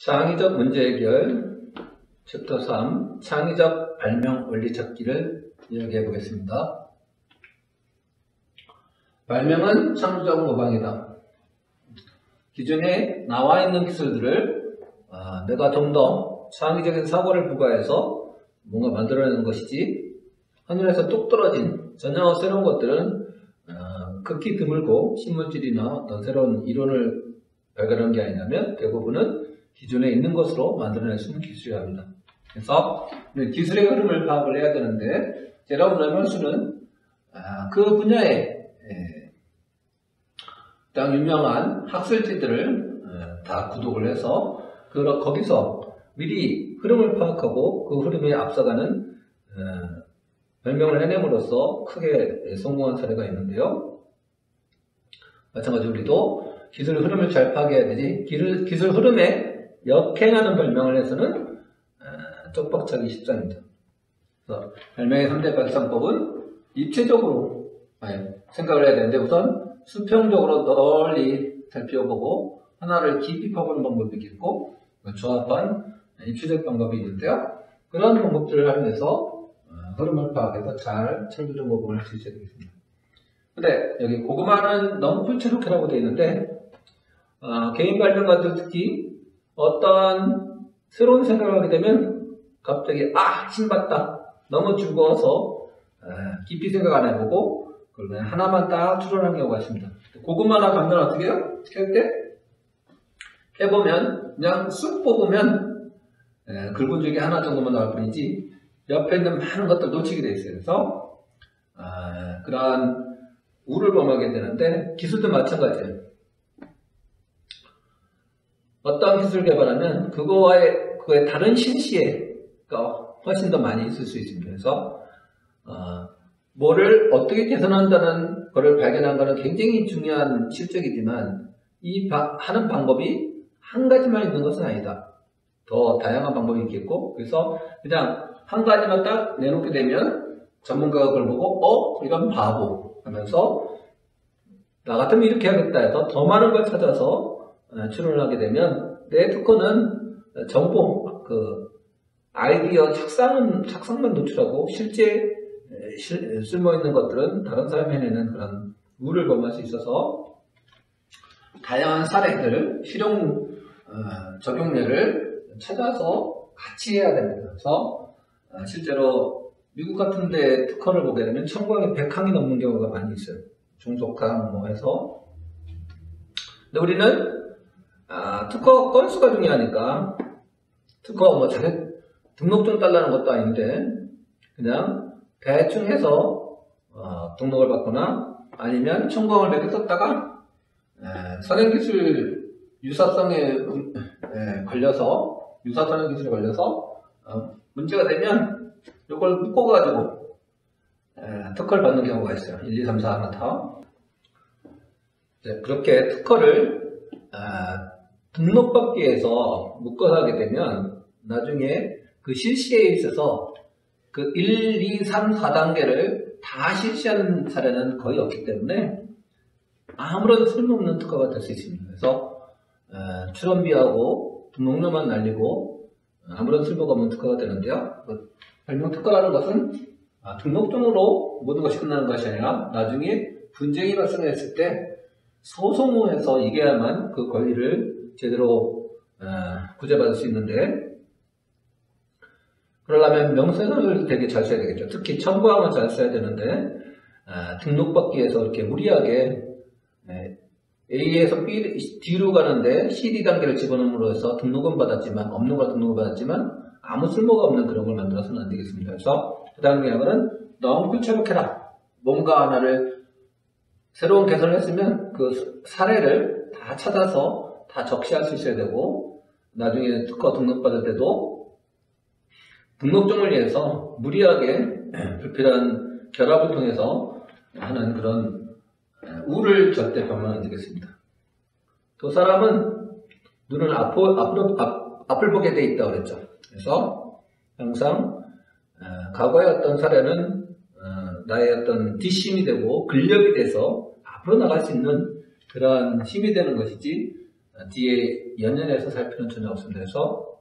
창의적 문제 해결 챕터 3 창의적 발명 원리 찾기를 이야기해 보겠습니다. 발명은 창조적 모방이다. 기존에 나와 있는 기술들을 내가 좀 더 창의적인 사고를 부과해서 뭔가 만들어내는 것이지, 하늘에서 뚝 떨어진 전혀 새로운 것들은 극히 드물고 신물질이나 어떤 새로운 이론을 발견한 게 아니라면 대부분은 기존에 있는 것으로 만들어낼 수 있는 기술이라 합니다. 그래서 기술의 흐름을 파악을 해야 되는데, 제라움 레몬스는 그 분야에 가장 유명한 학술지들을 다 구독을 해서 거기서 미리 흐름을 파악하고 그 흐름에 앞서가는 발명을 해냄으로써 크게 성공한 사례가 있는데요. 마찬가지로 우리도 기술 흐름을 잘 파악해야 되지, 기술 흐름에 역행하는 발명을 해서는 쪽박차기 십상입니다. 그래서 발명의 3대 발상법은 입체적으로 생각을 해야 되는데, 우선 수평적으로 널리 살펴보고 하나를 깊이 파보는 방법이 있고 조합한 입체적 방법이 있는데요. 그런 방법들을 하면서 흐름을 파악해서 잘 창조적 모방을 할 수 있어야 되겠습니다. 근데 여기 고구마는 넝쿨체로케라고 되어 있는데, 개인 발명가들 특히 어떠한 새로운 생각을 하게 되면 갑자기 신봤다, 너무 즐거워서 깊이 생각 안 해보고 그러면 하나만 딱 추론하는 경우가 있습니다. 고구마나 감자는 어떻게 해요? 캘 때 해보면 그냥 쑥 뽑으면 굵은 줄기 하나 정도만 나올 뿐이지 옆에 있는 많은 것들 놓치게 돼 있어요. 그래서 그러한 우를 범하게 되는데, 기술도 마찬가지예요. 어떤 기술을 개발하면 그거의 다른 실시에가 훨씬 더 많이 있을 수 있습니다. 그래서 뭐를 어떻게 개선한다는 것을 발견한 것은 굉장히 중요한 실적이지만, 이 하는 방법이 한 가지만 있는 것은 아니다. 더 다양한 방법이 있겠고, 그래서 그냥 한 가지만 딱 내놓게 되면 전문가가 그걸 보고 이건 바보 하면서 나 같으면 이렇게 하겠다 해서 더 많은 걸 찾아서 추론을 하게 되면, 내 특허는 정보, 아이디어 착상만 노출하고 실제 쓸모있는 것들은 다른 사람이 해내는 그런 우를 범할 수 있어서, 다양한 사례들, 실용 적용례를 찾아서 같이 해야 됩니다. 그래서 실제로 미국 같은 데 특허를 보게 되면 청구하기 100항이 넘는 경우가 많이 있어요. 중속항 해서. 근데 우리는 특허 건수가 중요하니까, 특허 등록증 달라는 것도 아닌데 그냥 대충 해서 등록을 받거나, 아니면 청구항을 몇 개 썼다가 선행기술 유사성에 걸려서 유사선행기술에 걸려서 문제가 되면 이걸 묶어가지고 특허를 받는 경우가 있어요. 1, 2, 3, 4 하나. 그렇게 특허를 등록받기 위해서 묶어서 하게 되면 나중에 그 실시에 있어서 그 1, 2, 3, 4단계를 다 실시하는 사례는 거의 없기 때문에 아무런 쓸모없는 특허가 될 수 있습니다. 그래서 출원비하고 등록료만 날리고 아무런 쓸모가 없는 특허가 되는데요. 발명 특허라는 것은 등록증으로 모든 것이 끝나는 것이 아니라 나중에 분쟁이 발생했을 때 소송에서 이겨야만 그 권리를 제대로 구제받을 수 있는데, 그러려면 명세서를 되게 잘 써야 되겠죠. 특히 청구항을 잘 써야 되는데, 등록받기 위해서 이렇게 무리하게 A에서 D로 가는데 CD 단계를 집어넣음으로 해서 등록은 받았지만, 없는 걸 등록을 받았지만 아무 쓸모가 없는 그런 걸 만들어서는 안 되겠습니다. 그래서 그 다음 경우는 넝쿨체로케라, 뭔가 하나를 새로운 개선을 했으면 그 사례를 다 찾아서 다 적시할 수 있어야 되고, 나중에 특허 등록받을 때도 등록증을 위해서 무리하게 불필요한 결합을 통해서 하는 그런 우를 절대 범하면 안 되겠습니다. 두 사람은 눈을 앞을 보게 돼 있다고 그랬죠. 그래서 항상 과거의 어떤 사례는 나의 어떤 뒷심이 되고 근력이 돼서 앞으로 나갈 수 있는 그러한 힘이 되는 것이지, 뒤에 연연해서 살 필요는 전혀 없습니다. 그래서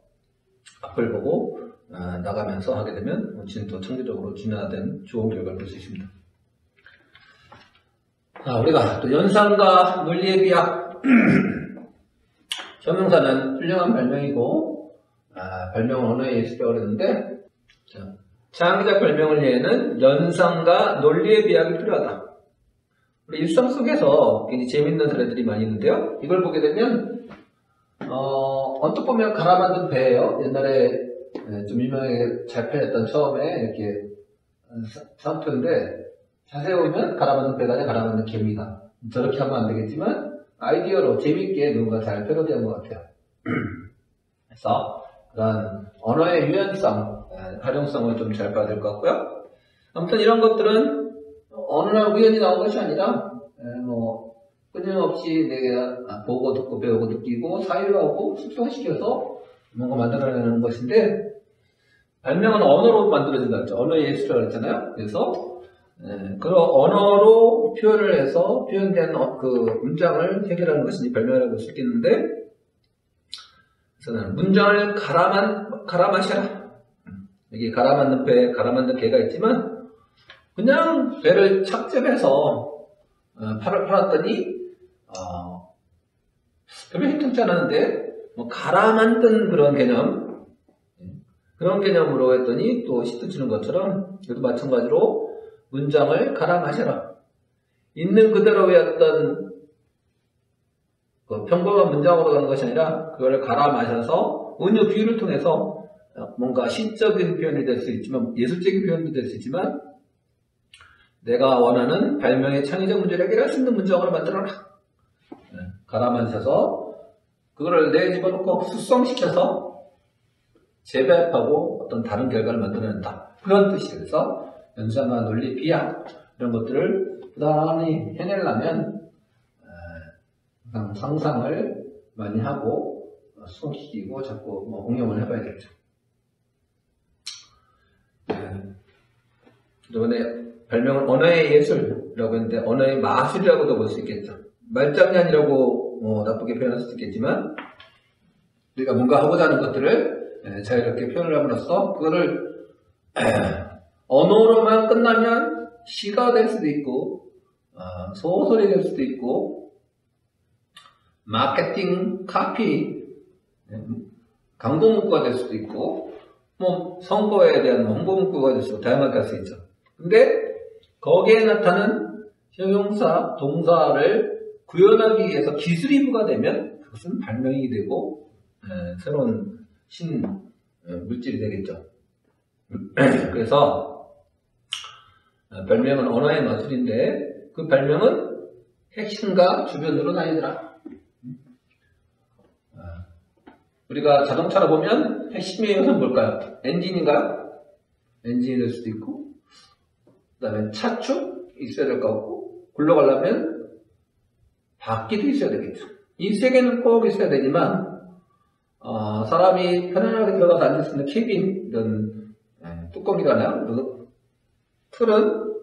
앞을 보고 나가면서 하게 되면 훨씬 더 청기적으로 진화된 좋은 결과를 볼 수 있습니다. 우리가 또 연산과 논리의 비약 형용사는 훌륭한 발명이고 발명은 언어의 예술이라고 그랬는데 창의적 발명을 위해는 연상과 논리의 비약이 필요하다. 우리 일상 속에서 굉장히 재밌는 사례들이 많이 있는데요. 이걸 보게 되면 언뜻 보면 갈아 만든 배예요. 옛날에 좀 유명하게 잘 팔렸던 처음에 이렇게 상표인데 자세히 보면 갈아 만든 배가 아니라 갈아 만든 개입니다. 저렇게 하면 안 되겠지만 아이디어로 재밌게 누군가 잘 패러디한 것 같아요. 그래서 그런 언어의 유연성, 활용성을 좀 잘 봐야 될 것 같고요. 아무튼 이런 것들은 어느 날 우연히 나온 것이 아니라 끊임없이 내가 보고 듣고 배우고 느끼고 사유하고 숙성시켜서 뭔가 만들어내는 것인데 발명은 언어로 만들어진다 했죠. 언어의 예술이라고 했잖아요. 그래서 그 언어로 표현을 해서 표현된 그 문장을 해결하는 것이 발명이라고 할 수 있겠는데 그래서 문장을 갈아 마셔라. 여기 갈아 만든 배, 갈아 만든 개가 있지만 그냥 배를 착즙해서 팔았더니 별로 힘들지 않았는데 갈아 만든 그런 개념 그런 개념으로 했더니 또 시트 치는 것처럼 이것도 마찬가지로 문장을 갈아 마셔라. 있는 그대로의 어떤 평범한 문장으로 가는 것이 아니라 그걸 갈아 마셔서 은유 비유를 통해서 뭔가 시적인 표현이 될 수 있지만 예술적인 표현도 될 수 있지만 내가 원하는 발명의 창의적 문제를 해결할 수 있는 문장으로 만들어라. 갈아 마셔서 그거를 내 집어넣고 숙성시켜서 재배합하고 어떤 다른 결과를 만들어낸다. 그런 뜻이에요. 그래서 연상과 논리, 비약 이런 것들을 부단히 해내려면 상상을 많이 하고 숙성시키고 자꾸 응용을 해봐야겠죠. 이번에 발명은 언어의 예술이라고 했는데 언어의 마술이라고도 볼 수 있겠죠. 말장난이라고 나쁘게 표현할 수도 있겠지만 우리가 뭔가 하고자 하는 것들을 자유롭게 표현을 함으로써 그거를 언어로만 끝나면 시가 될 수도 있고 소설이 될 수도 있고 마케팅, 카피, 광고 문구가 될 수도 있고 선거에 대한 홍보 문구가 될 수도 있고 다양하게 할 수 있죠. 근데 거기에 나타나는 형용사, 동사를 구현하기 위해서 기술이 부과되면 그것은 발명이 되고 새로운 물질이 되겠죠. 그래서 발명은 언어의 마술인데 그 발명은 핵심과 주변으로 나뉘더라. 우리가 자동차를 보면 핵심의 요소는 뭘까요? 엔진인가요? 엔진이 될 수도 있고 그 다음에 차축 있어야 될 것 같고 굴러가려면 바퀴도 있어야 되겠죠. 이 세 개는 꼭 있어야 되지만 사람이 편안하게 들어가서 앉을 수 있는 캐빈 이런 뚜껑이잖아요. 틀은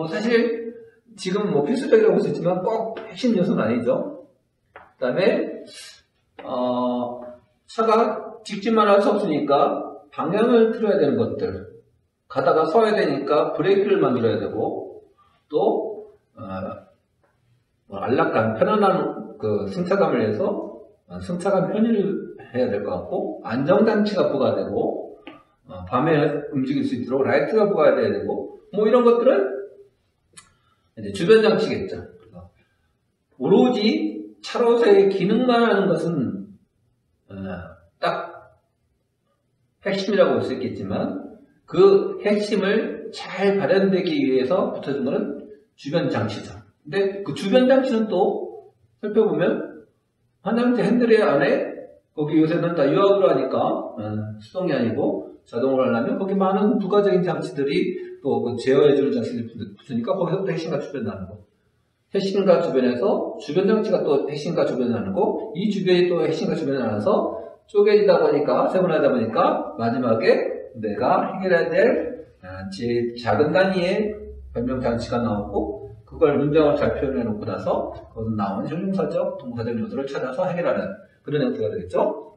사실 지금 필수적이라고 볼 수 있지만 꼭 핵심 요소는 아니죠. 그 다음에 차가 직진만 할 수 없으니까 방향을 틀어야 되는 것들 가다가 서야 되니까 브레이크를 만들어야 되고 또 안락감, 편안한 그 승차감을 위해서 승차감 편의를 해야 될 것 같고 안정장치가 부과되고 밤에 움직일 수 있도록 라이트가 부과돼야 되고 이런 것들은 이제 주변 장치겠죠. 오로지 차로서의 기능만 하는 것은 딱 핵심이라고 볼 수 있겠지만 그 핵심을 잘 발현되기 위해서 붙여준 것은 주변 장치죠. 근데 그 주변 장치는 또 살펴보면 하나님의 핸들 안에 거기 요새는 다 유압으로 하니까 수동이 아니고 자동으로 하려면 거기 많은 부가적인 장치들이 또 그 제어해주는 장치들이 붙으니까 거기서부터 핵심과 주변 나누고 핵심과 주변에서 주변 장치가 또 핵심과 주변에 나누고 이 주변이 또 핵심과 주변에 나눠서 쪼개지다 보니까 세분화하다 보니까 마지막에 내가 해결해야 될 제일 작은 단위의 변명 장치가 나오고 그걸 문장을 잘 표현해 놓고 나서 거기서 나온 형용사적, 동사적 요소를 찾아서 해결하는 그런 형태가 되겠죠.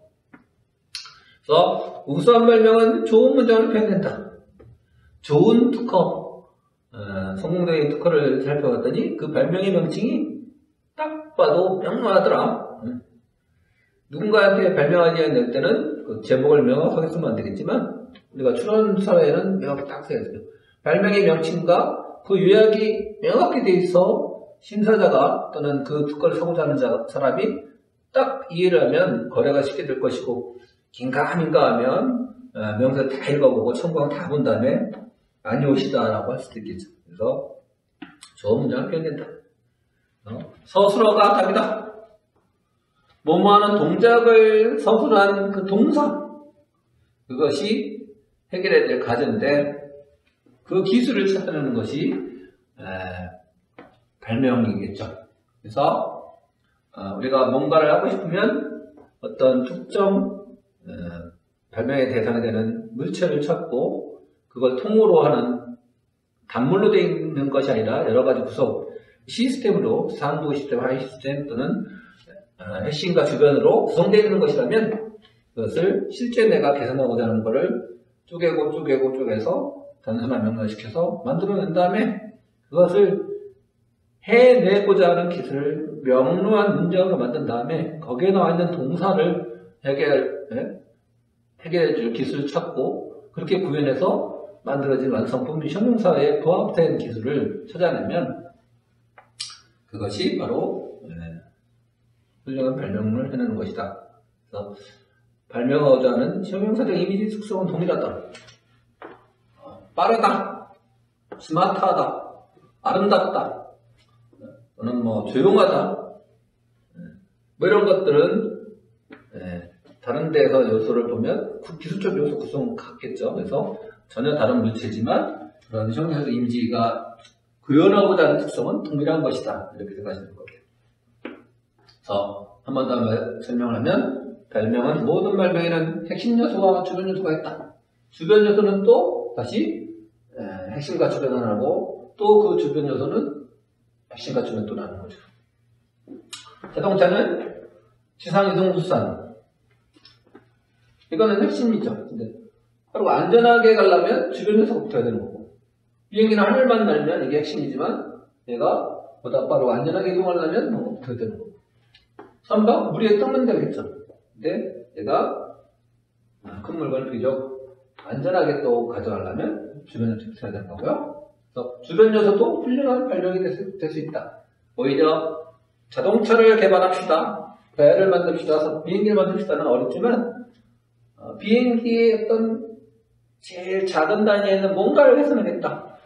그래서 우수한 발명은 좋은 문장을 표현된다. 좋은 특허, 성공적인 특허를 살펴봤더니 그 발명의 명칭이 딱 봐도 명료하더라. 누군가한테 발명하지 낼 때는 그 제목을 명확하게 쓰면 안 되겠지만 우리가 추론 사회에는 명확히 딱 써야 돼요. 발명의 명칭과 그 요약이 명확히 돼 있어 심사자가 또는 그 특허를 사고자 하는 사람이 딱 이해를 하면 거래가 쉽게 될 것이고, 긴가민가 하면 명세 다 읽어보고 첨부한 다 본 다음에 아니오시다라고 할 수도 있겠죠. 그래서 좋은 문장을 표현된다. 서술어가 답이다. 뭐뭐하는 동작을 서술한 그 동사, 그것이 해결해야 될 과제인데 그 기술을 찾아내는 것이 발명이겠죠. 그래서 우리가 뭔가를 하고 싶으면 어떤 특정 발명의 대상이 되는 물체를 찾고 그걸 통으로 하는 단물로 되어 있는 것이 아니라 여러 가지 구성 시스템으로 상부 시스템, 하위 시스템 또는 핵심과 주변으로 구성되어 있는 것이라면 그것을 실제 내가 개선하고자 하는 것을 쪼개서 단순한 명료화시켜서 만들어낸 다음에 그것을 해내고자 하는 기술을 명료한 문장으로 만든 다음에 거기에 나와 있는 동사를 해결해 줄 기술을 찾고 그렇게 구현해서 만들어진 완성품 형용사에 부합된 기술을 찾아내면 그것이 바로 훌륭한 발명을 해내는 것이다. 그래서 발명하고자 하는 형용사적 이미지 특성은 동일하다. 빠르다, 스마트하다, 아름답다, 또는 조용하다, 뭐 이런 것들은 다른 데서 요소를 보면 기술적 요소 구성은 같겠죠. 그래서 전혀 다른 물체지만 그런 형용사적 이미지가 구현하고자 하는 특성은 동일한 것이다. 이렇게 생각하시는 거예요. 그래서 한 번 더 설명을 하면 발명은 모든 발명에는 핵심 요소와 주변 요소가 있다. 주변 요소는 또 다시 핵심과 주변을 하고 또 그 주변 요소는 핵심과 주변 또 나누는 거죠. 자동차는 지상이동수산, 이거는 핵심이죠. 근데 바로 안전하게 가려면 주변 요소가 붙어야 되는 거고, 비행기는 하늘만 날면 이게 핵심이지만 얘가 보다 빠르고 안전하게 이동하려면 뭐가 붙어야 되는 거고, 선박 물에 떠면 되겠죠. 근데 얘가 큰 물건을 비교적 안전하게 또 가져가려면 주변 요소가 붙어야 되는 거고요. 그래서 주변 요소도 훌륭한 발명이 될 수 있다. 오히려 자동차를 개발합시다, 배를 만듭시다, 비행기를 만듭시다는 어렵지만 비행기의 어떤 제일 작은 단위에는 뭔가를 해서내겠다.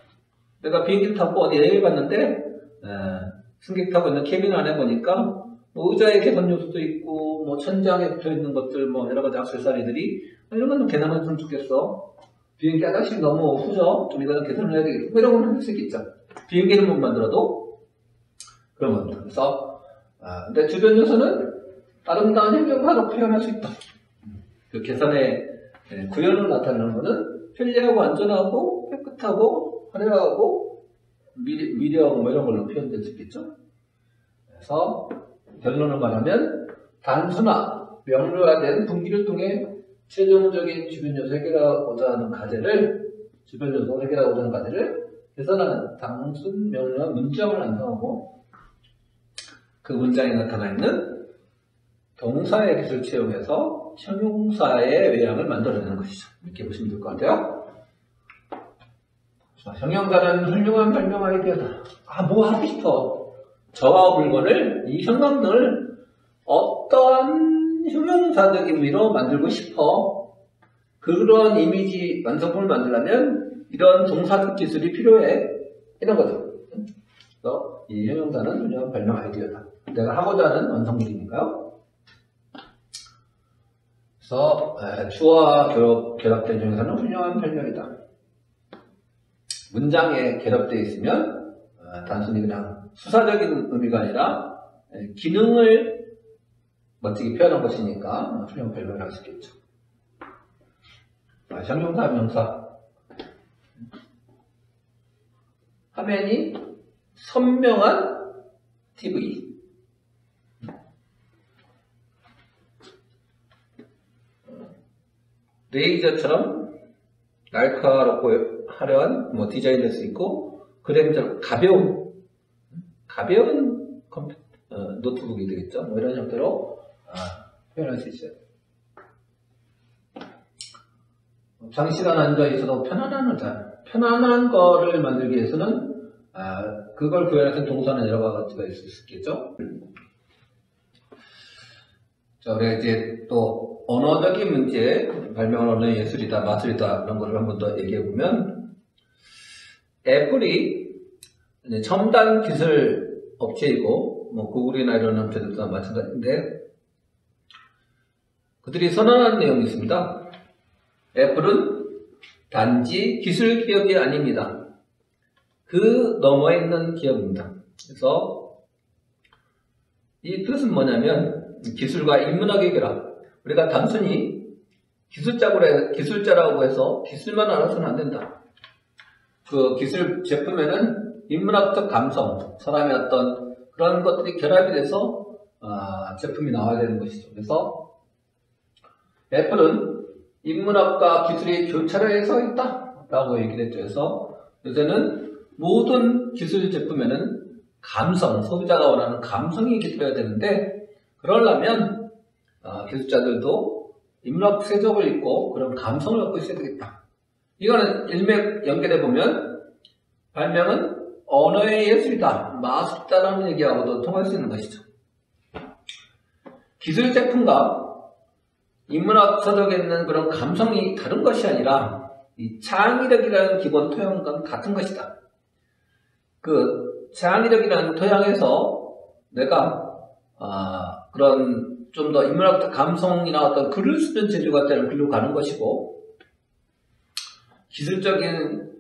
내가 비행기를 타고 어디 여행을 갔는데 승객 타고 있는 캐빈 안에 보니까 의자의 개선 요소도 있고 천장에 붙어있는 것들 여러 가지 액세서리들이 이런 건 좀 개선했으면 좋겠어. 비행기 하나씩 너무 후져. 좀 이거는 개선을 해야 되겠다. 이런 건 할 수 있겠죠. 비행기를 못 만들어도 그런 겁니다. 그래서 근데 주변 요소는 아름다운 형용사로 표현할 수 있다. 그 개선의 구현으로 나타내는 것은 편리하고 안전하고 깨끗하고 화려하고 미력 이런 걸로 표현될 수 있겠죠. 그래서 결론을 말하면 단순화, 명료화된 분기를 통해 최종적인 주변 요소 해결하고자 하는 과제를 개선하는 단순 명료한 문장을 완성하고 그 문장에 나타나 있는 동사의 기술을 채용해서 형용사의 외양을 만들어내는 것이죠. 이렇게 보시면 될 것 같아요. 자, 형용사는 훌륭한 발명 아이디어다. 뭐 하고 싶어? 저와 물건을, 이 형광등을 어떠한 형용사적 의미로 만들고 싶어. 그런 이미지 완성품을 만들려면 이런 동사적 기술이 필요해. 이런 거죠. 그래서 이 형용사는 훌륭한 발명 아이디어다. 내가 하고자 하는 완성물이니까요. 그래서 주어와 결합된 형용사는 훌륭한 발명이다. 문장에 결합되어 있으면 단순히 그냥 수사적인 의미가 아니라 기능을 멋지게 표현한 것이니까 훌륭한 발명을 할 수 있겠죠. 형용사, 명사. 화면이 선명한 TV. 레이저처럼 날카롭고 화려한 뭐 디자인일 수 있고, 그램처럼 가벼운 노트북이 되겠죠. 뭐 이런 형태로 표현할 수 있어요. 장시간 앉아 있어도 편안한 거를 만들기 위해서는 그걸 구현해서 동사는 여러 가지가 있을 수 있겠죠. 자, 우리가 이제 또 언어적인 문제, 발명은 언어의 예술이다, 마술이다, 이런 거를 한번 더 얘기해 보면, 애플이 첨단 기술 업체이고, 뭐 구글이나 이런 업체들도 마찬가지인데, 그들이 선언한 내용이 있습니다. 애플은 단지 기술 기업이 아닙니다. 그 너머에 있는 기업입니다. 그래서 이 뜻은 뭐냐면, 기술과 인문학의 결합. 우리가 단순히 기술자라고 해서 기술만 알아서는 안 된다. 그 기술 제품에는 인문학적 감성, 사람의 어떤 그런 것들이 결합이 돼서 제품이 나와야 되는 것이죠. 그래서 애플은 인문학과 기술이 교차로에 서 있다 라고 얘기를 했죠. 그래서 요새는 모든 기술 제품에는 감성, 소비자가 원하는 감성이 깃들어야 되는데, 그러려면 기술자들도 인문학 세적을 입고 그런 감성을 갖고 있어야 되겠다. 이거는 일맥 연결해 보면 발명은 언어의 예술이다, 마술이다라는 얘기하고도 통할 수 있는 것이죠. 기술 제품과 인문학 서적에 있는 그런 감성이 다른 것이 아니라 이 창의력이라는 기본 토양과 같은 것이다. 그 창의력이라는 토양에서 내가 그런 좀 더 인문학적 감성이나 어떤 글을 쓰는 재주가 되는 글로 가는 것이고, 기술적인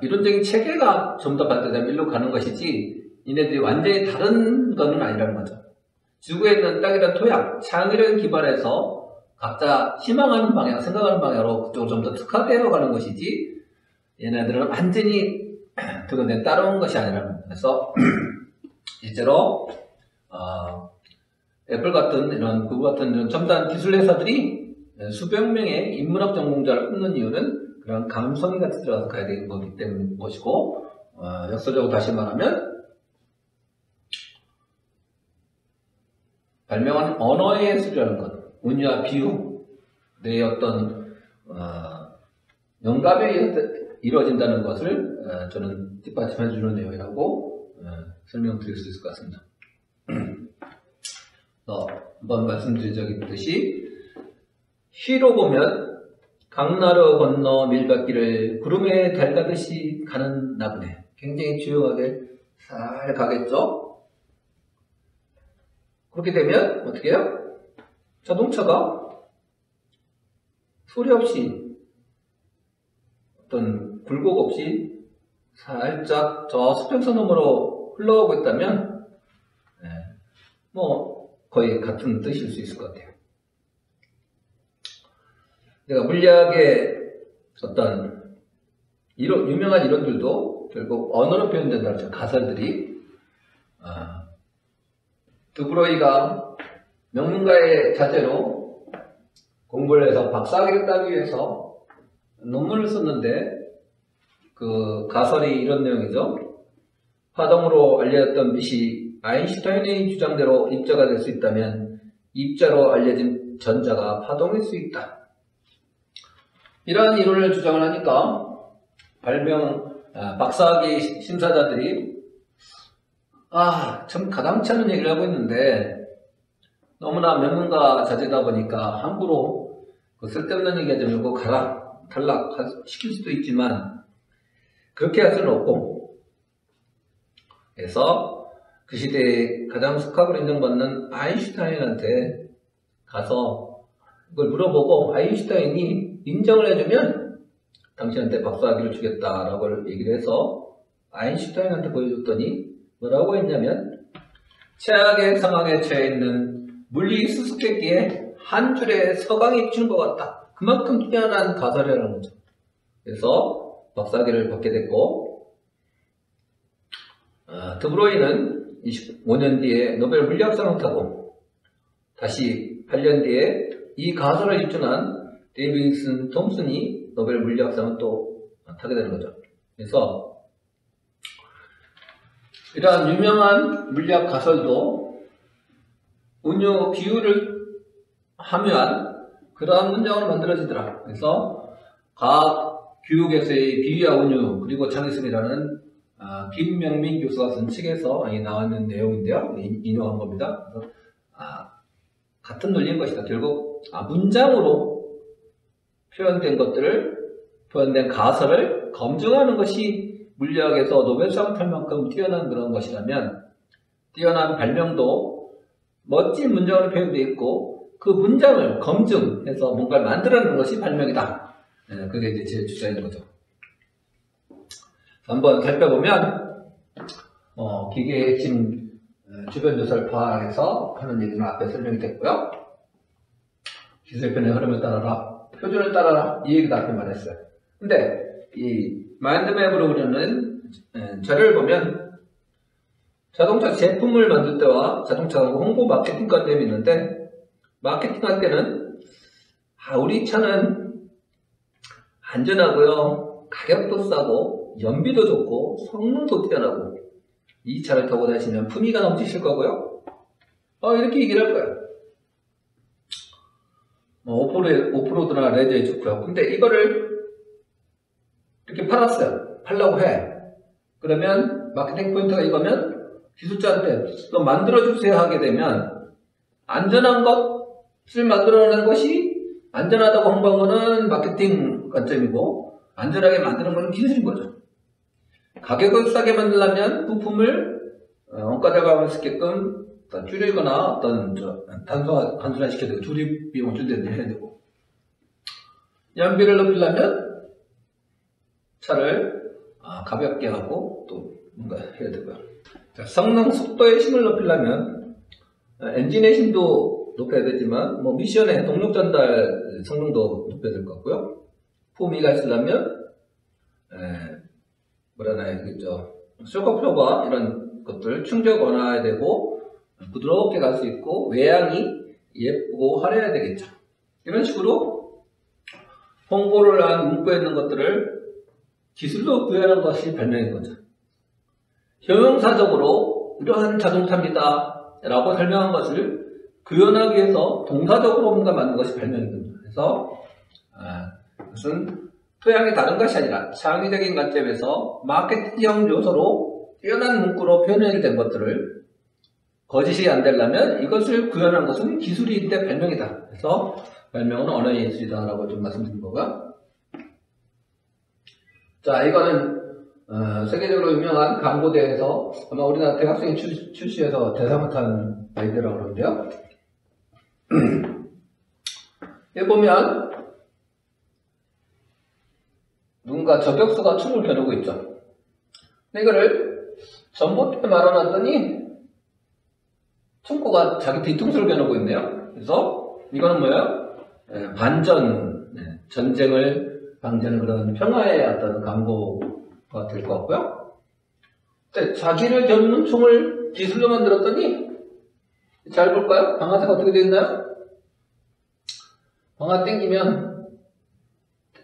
이론적인 체계가 좀 더 발달되면 일로 가는 것이지, 이네들이 완전히 다른 거는 아니라는 거죠. 지구에 있는 땅이란 토양, 창의력을 기반해서 각자 희망하는 방향, 생각하는 방향으로 그쪽으로 좀 더 특화되어 가는 것이지, 얘네들은 완전히 그건데 따라온 것이 아니라는 거죠. 그래서 실제로 애플 같은 이런 구글 같은 이런 첨단 기술 회사들이 수백 명의 인문학 전공자를 뽑는 이유는 그런 감성이 같이 들어가서 가야 되는 거기 때문인 것이고, 역설적으로 다시 말하면 발명한 언어의 예술이라는 것, 운유와 비유, 내 어떤 영감에 이루어진다는 것을 저는 뒷받침해 주는 내용이라고 설명드릴 수 있을 것 같습니다. 한번 말씀드린 적이 있듯이, 시로 보면 강나루 건너 밀밭길을 구름에 달 가듯이 가는 나그네. 굉장히 조용하게 잘 가겠죠? 그렇게 되면 어떻게 해요? 자동차가 소리 없이, 어떤 굴곡 없이 살짝 저 수평선 너머로 흘러가고 있다면 뭐 거의 같은 뜻일 수 있을 것 같아요. 내가 물리학의 어떤 유명한 이론들도 결국 언어로 표현된다는 거죠. 가설들이. 드브로이가 명문가의 자제로 공부를 해서 박사학위를 따기 위해서 논문을 썼는데, 그 가설이 이런 내용이죠. 파동으로 알려졌던 빛이 아인슈타인의 주장대로 입자가 될 수 있다면 입자로 알려진 전자가 파동일 수 있다. 이러한 이론을 주장을 하니까 박사학위 심사자들이 참 가당치 않은 얘기를 하고 있는데, 너무나 명문가 자제다 보니까 함부로 쓸데없는 얘기 하지 말고 가라, 탈락시킬 수도 있지만 그렇게 할 수는 없고, 그래서 그 시대에 가장 석학으로 인정받는 아인슈타인한테 가서 그걸 물어보고, 아인슈타인이 인정을 해주면 당신한테 박사학위를 주겠다라고 얘기를 해서 아인슈타인한테 보여줬더니 뭐라고 했냐면, 최악의 상황에 처해 있는 물리 수수께끼에 한 줄의 서강이 주는 것 같다. 그만큼 뛰어난 가설이라는 거죠. 그래서 박사학위를 받게 됐고, 드브로이는 25년 뒤에 노벨 물리학상을 타고, 다시 8년 뒤에 이 가설을 입증한 데이비슨 톰슨이 노벨 물리학상을 또 타게 되는 거죠. 그래서 이러한 유명한 물리학 가설도 운유 비유를 함유한 그러한 문장으로 만들어지더라. 그래서 과학 교육에서의 비유와 운유 그리고 창의성이라는 김명민 교수가 쓴 책에서 나왔는 내용인데요. 인용한 겁니다. 그래서 같은 논리인 것이다. 결국 문장으로 표현된 것들을 표현된 가설을 검증하는 것이 물리학에서 노벨상 탈 만큼 뛰어난 그런 것이라면 뛰어난 발명도 멋진 문장으로 표현되어 있고 그 문장을 검증해서 뭔가를 만들어내는 것이 발명이다. 그게 이제 제 주장인 거죠. 한번 살펴보면 기계의 핵심 주변 요소를 파악해서 하는 얘기는 앞에 설명이 됐고요. 기술변의 흐름을 따라라, 표준을 따라라 이 얘기도 앞에 말했어요. 근데 이 마인드맵으로 그리는 자료를 보면 자동차 제품을 만들 때와 자동차 홍보 마케팅 관점이 있는데 마케팅 할 때는 우리 차는 안전하고요, 가격도 싸고 연비도 좋고 성능도 뛰어나고 이 차를 타고 다니시면 품위가 넘치실 거고요. 이렇게 얘기를 할 거예요. 오프로드나 레저에 좋고요. 근데 이거를 이렇게 팔라고 해. 그러면 마케팅 포인트가 이거면 기술자한테 너 만들어주세요 하게 되면 안전한 것을 만들어내는 것이 안전하다고 홍보한 거는 마케팅 관점이고 안전하게 만드는 거는 기술인 거죠. 가격을 싸게 만들려면 부품을 원가 절감할 수 있게끔 줄이거나 어떤 단순화시켜야 조립 비용을 줄여야 해야 되고 연비를 높이려면 차를 가볍게 하고 또 뭔가 해야 되고요. 성능 속도의 힘을 높이려면 엔진의 힘도 높여야 되지만 미션의 동력 전달 성능도 높여야 될 것 같고요. 품위가 있으려면 쇼커프로가 이런 것들 충격 원화해야 되고 부드럽게 갈 수 있고 외양이 예쁘고 화려해야 되겠죠. 이런 식으로 홍보를 한 문구에 있는 것들을 기술로 구현하는 것이 발명인 거죠. 형용사적으로 이러한 자동차입니다 라고 설명한 것을 구현하기 위해서 동사적으로 뭔가 만든 것이 발명인 겁니다. 그래서 무슨 토양이 다른 것이 아니라 창의적인 관점에서 마케팅형 요소로 뛰어난 문구로 표현된 것들을 거짓이 안 되려면 이것을 구현한 것은 기술인데 발명이다. 그래서 발명은 언어의 예술이다 라고 좀 말씀드린 거고요. 자, 이거는 세계적으로 유명한 광고대에서 아마 우리나라 대학생이 출시해서 대상을 탄 아이디어라고 그러는데요. 여기 보면 누군가 저격수가 춤을 겨누고 있죠. 이거를 전봇대에 말아놨더니 총구가 자기 뒤통수를 겨누고 있네요. 그래서 이거는 뭐예요? 반전, 전쟁을 방지하는 그런 평화의 어떤 광고가 될 것 같고요. 근데 자기를 겨누는 총을 기술로 만들었더니 잘 볼까요? 방아쇠가 어떻게 되어 있나요? 방아 땡기려면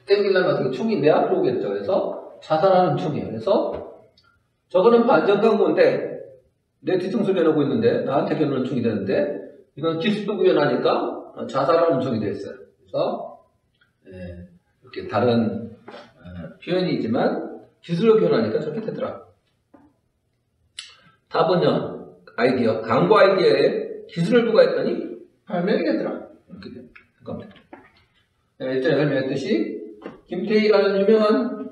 어떻게 총이 내 앞으로 오겠죠. 그래서 자살하는 총이에요. 그래서 저거는 반전 광고인데 내 뒤통수를 겨누고 있는데 나한테 겨누는 총이 되는데 이건 기술도 구현하니까 자살하는 총이 되었어요. 그래서 이렇게 다른 표현이지만 기술로 표현하니까 저렇게 되더라. 답은요, 광고 아이디어에 기술을 부과했더니 발명이 되더라. 이렇게 된 겁니다. 일전에 설명했듯이 김태희라는 유명한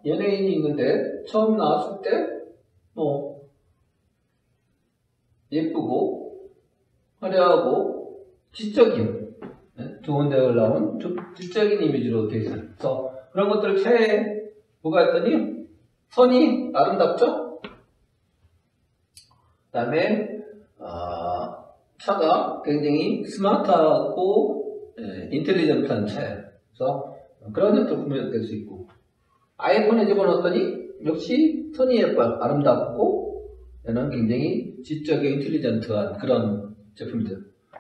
연예인이 있는데 처음 나왔을 때 예쁘고 화려하고 지적인 좋은 대학을 나온 지적인 이미지로 되어 있어요. 그래서 그런 것들을 차에 부과했더니 선이 아름답죠? 그 다음에 차가 굉장히 스마트하고 인텔리전트한 차예요. 그래서 그런 것도 구매될 수 있고 아이폰에 집어넣었더니 역시 선이 예뻐요. 아름답고 얘는 굉장히 지적이고 인텔리전트한 그런 제품이죠.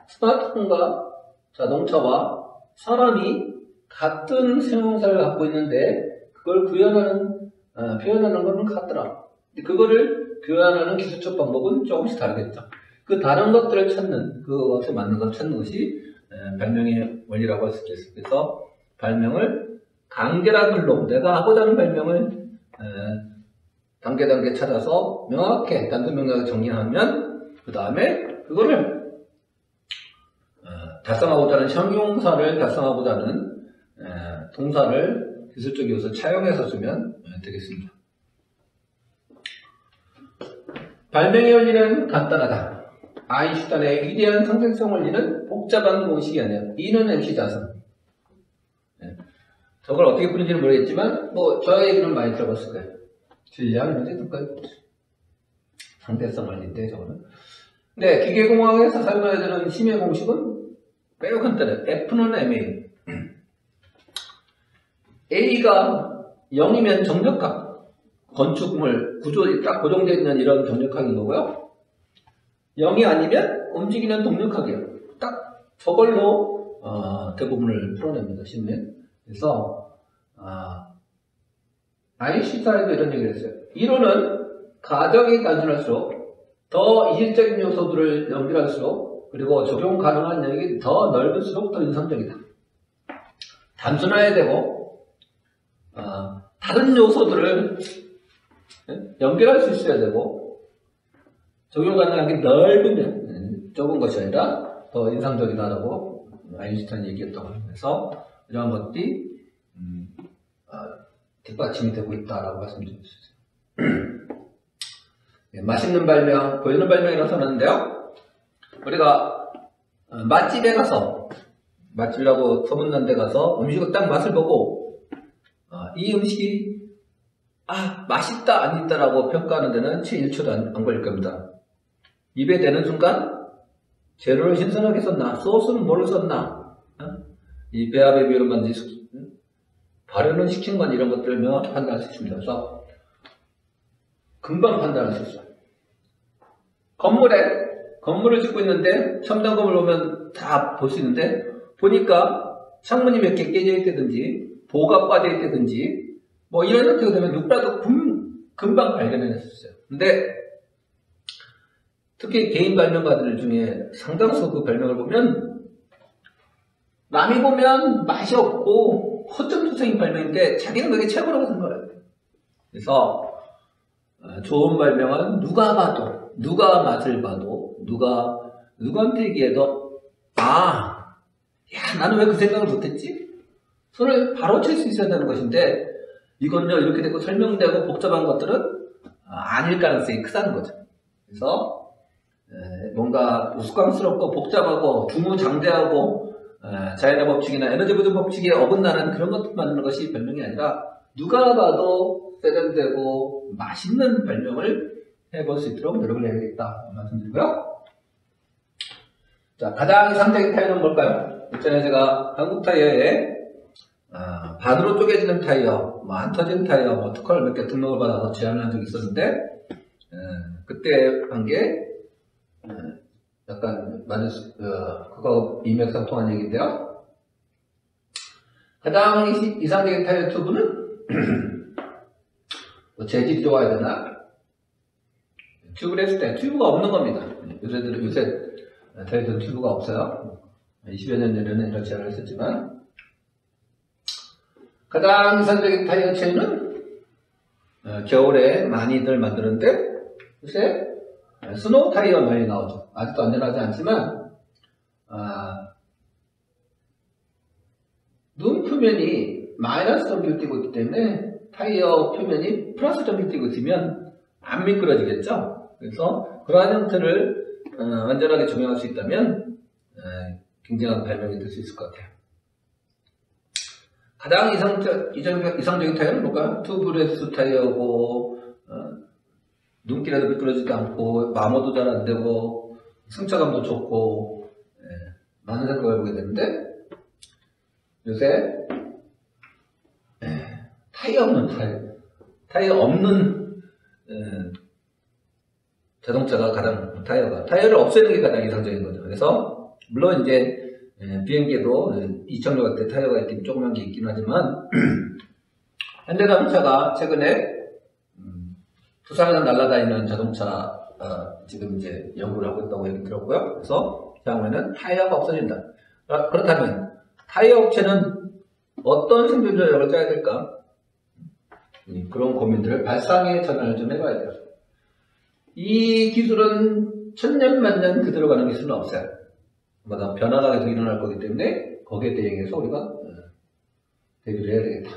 스마트폰과 자동차와 사람이 같은 형용사를 갖고 있는데 그걸 표현하는 거는 같더라. 그거를 교환하는 기술적 방법은 조금씩 다르겠죠. 그 다른 것들을 찾는, 그것에 맞는 것을 찾는 것이 발명의 원리라고 할 수 있겠습니다. 그래서 발명을 단계란 글로 내가 하고자 하는 발명을 단계 찾아서 명확히 단순 명령을 정리하면 그 다음에 그거를 달성하고자 하는 형용사를 달성하고자 하는 동사를 기술적 요소를 차용해서 쓰면 되겠습니다. 발명의 원리는 간단하다. 아인슈타인의 위대한 상생성 원리는 복잡한 공식이 아니야. E는 MC 자선. 저걸 어떻게 부른지는 모르겠지만 저 얘기는 많이 들어봤을 거예요. 질량 문제 등까지 상대성 원리인데 저거는. 근데 기계공학에서 사용해야 되는 힘의 공식은 매우 간단해요. F는 MA. A가 0이면 정력학. 건축물 구조에 딱 고정되어 있는 이런 정력학인 거고요. 0이 아니면 움직이는 동력학이에요. 딱 저걸로 대부분을 풀어냅니다. 심리에. 그래서 아인슈타인도 이런 얘기를 했어요. 이론은 가정이 단순할수록 더 이질적인 요소들을 연결할수록 그리고 적용 가능한 영역이 더 넓을수록 더 인상적이다. 단순해야 되고 다른 요소들을 연결할 수 있어야 되고 적용 가능하게 넓으면 좁은 것이 아니라 더 인상적이다라고 아인슈타인이 얘기했다고 합니다. 그래서 이러한 것들이 뒷받침이 되고 있다라고 말씀드렸어요. 맛있는 발명, 보이는 발명이라고 써놨는데요. 우리가 맛집에 가서 맛집이라고 소문난 데 가서 음식을 딱 맛을 보고 이 음식이 맛있다 안 있다라고 평가하는 데는 채 1초도 안 걸릴 겁니다. 입에 대는 순간 재료를 신선하게 썼나, 소스는 뭘 썼나, 이 배합의 비율을 만지 발효는 시킨 건 이런 것들을 명확히 판단할 수 있습니다. 그래서 금방 판단할 수 있어요. 건물을 짓고 있는데 첨단 건물 오면 다 볼 수 있는데 보니까 창문이 몇 개 깨져 있다든지 보가 빠져 있다든지 이런 형태가 되면 누구라도 금방 발견해낼 수 있어요. 근데 특히 개인 발명가들 중에 상당수 그 발명을 보면 남이 보면 맛이 없고 허점투성인 발명인데 자기는 그게 최고라고 생각해요. 그래서 좋은 발명은 누가 봐도, 누가 맛을 봐도, 누구한테 얘기해도 나는 왜 그 생각을 못했지? 손을 바로 칠 수 있어야 되는 것인데 이건요 이렇게 되고 설명되고 복잡한 것들은 아닐 가능성이 크다는 거죠. 그래서 뭔가 우스꽝스럽고 복잡하고 두무장대하고 자연의 법칙이나 에너지 보존 법칙에 어긋나는 그런 것들 만드는 것이 발명이 아니라 누가 봐도 세련되고 맛있는 발명을 해볼 수 있도록 노력을 해야겠다 말씀드리고요. 자, 가장 이상적인 타이어는 뭘까요? 일전에 제가 한국 타이어에 반으로 쪼개지는 타이어, 안 터지는 타이어, 특허를 몇 개 등록을 받아서 제안을 한 적이 있었는데 그때 한 게 약간 그거 이맥상통한 얘기인데요. 가장 이상적인 타이어 튜브는 재질이 좋아야 되나? 튜브를 했을 때 튜브가 없는 겁니다. 요새 타이어들은 튜브가 없어요. 20여 년 전에는 이런 제안을 했었지만 가장 이상적인 타이어 체인은 겨울에 많이들 만드는데 요새 스노우 타이어 많이 나오죠. 아직도 안전하지 않지만 눈 표면이 마이너스 전기를 띄고 있기 때문에 타이어 표면이 플러스 전기를 띄고 있으면 안 미끄러지겠죠. 그래서 그러한 형태를 안전하게 적용할 수 있다면 굉장한 발명이 될 수 있을 것 같아요. 가장 이상적인 타이어는 뭘까요? 투브레스 타이어고 눈길에도 미끄러지지 않고 마모도 잘 안 되고 승차감도 좋고 많은 생각을 해보게 되는데 요새 타이어 없는 자동차가 타이어를 없애는 게 가장 이상적인 거죠. 그래서 물론 이제 비행기에도 2,000여 대 타이어가 있긴 조그만 게 있긴 하지만 현대자동차가 최근에 부산에서 날아다니는 자동차 지금 이제 연구를 하고 있다고 얘기 들었고요. 그래서 향후에는 타이어가 없어진다. 그렇다면 타이어 업체는 어떤 생존 전략을 짜야 될까? 그런 고민들을 발상의 전환을 좀 해봐야 돼요. 이 기술은 천년만년 그대로 가는 기술은 없어요. 마다 변화가 계속 일어날 거기 때문에 거기에 대응해서 우리가 대비를 해야 되겠다.